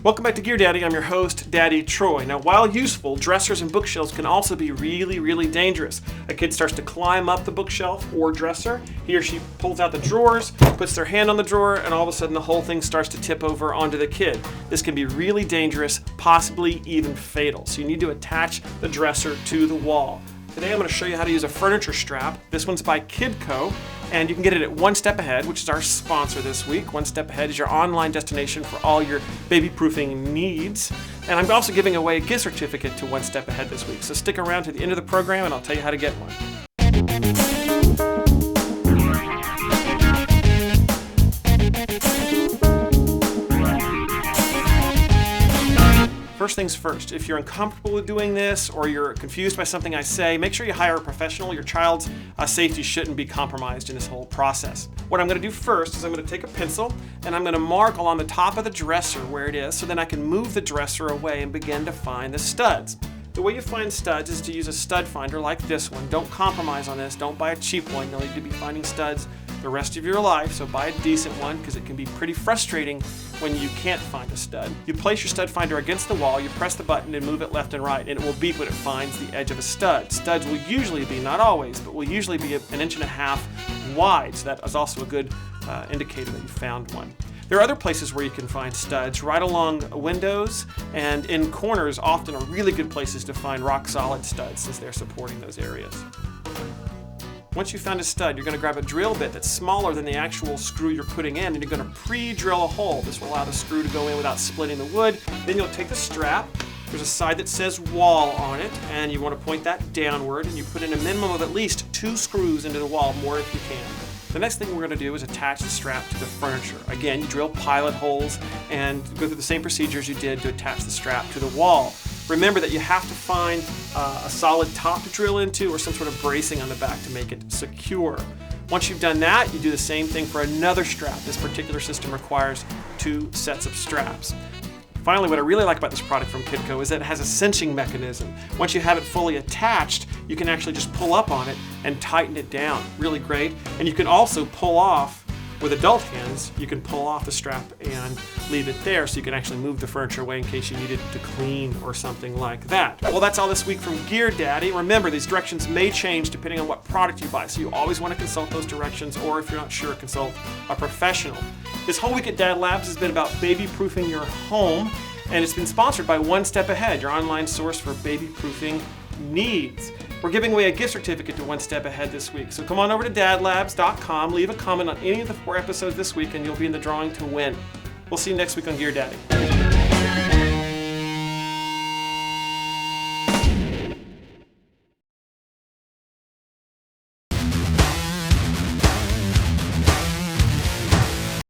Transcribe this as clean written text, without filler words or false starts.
Welcome back to Gear Daddy. I'm your host, Daddy Troy. Now, while useful, dressers and bookshelves can also be really dangerous. A kid starts to climb up the bookshelf or dresser. He or she pulls out the drawers, puts their hand on the drawer, and all of a sudden the whole thing starts to tip over onto the kid. This can be really dangerous, possibly even fatal. So you need to attach the dresser to the wall. Today I'm going to show you how to use a furniture strap. This one's by Kidco, and you can get it at One Step Ahead, which is our sponsor this week. One Step Ahead is your online destination for all your baby-proofing needs. And I'm also giving away a gift certificate to One Step Ahead this week. So stick around to the end of the program and I'll tell you how to get one. First things first, if you're uncomfortable with doing this or you're confused by something I say, make sure you hire a professional. Your child's safety shouldn't be compromised in this whole process. What I'm going to do first is I'm going to take a pencil and I'm going to mark along the top of the dresser where it is, so then I can move the dresser away and begin to find the studs. The way you find studs is to use a stud finder like this one. Don't compromise on this. Don't buy a cheap one. You'll need to be finding studs the rest of your life, so buy a decent one because it can be pretty frustrating when you can't find a stud. You place your stud finder against the wall, you press the button and move it left and right, and it will beep when it finds the edge of a stud. Studs will usually be, not always, but will usually be 1.5 inches wide, so that is also a good indicator that you found one. There are other places where you can find studs. Right along windows and in corners often are really good places to find rock solid studs since they're supporting those areas. Once you've found a stud, you're going to grab a drill bit that's smaller than the actual screw you're putting in, and you're going to pre-drill a hole. This will allow the screw to go in without splitting the wood. Then you'll take the strap. There's a side that says wall on it, and you want to point that downward, and you put in a minimum of at least 2 screws into the wall, more if you can. The next thing we're going to do is attach the strap to the furniture. Again, you drill pilot holes and go through the same procedures you did to attach the strap to the wall. Remember that you have to find a solid top to drill into or some sort of bracing on the back to make it secure. Once you've done that, you do the same thing for another strap. This particular system requires 2 sets of straps. Finally, what I really like about this product from Kidco is that it has a cinching mechanism. Once you have it fully attached, you can actually just pull up on it and tighten it down. Really great. And you can also pull off, with adult hands, you can pull off the strap and leave it there so you can actually move the furniture away in case you need it to clean or something like that. Well, that's all this week from Gear Daddy. Remember, these directions may change depending on what product you buy, so you always want to consult those directions, or if you're not sure, consult a professional. This whole week at DadLabs has been about baby-proofing your home, and it's been sponsored by One Step Ahead, your online source for baby-proofing needs. We're giving away a gift certificate to One Step Ahead this week, so come on over to DadLabs.com, leave a comment on any of the 4 episodes this week, and you'll be in the drawing to win. We'll see you next week on Gear Daddy.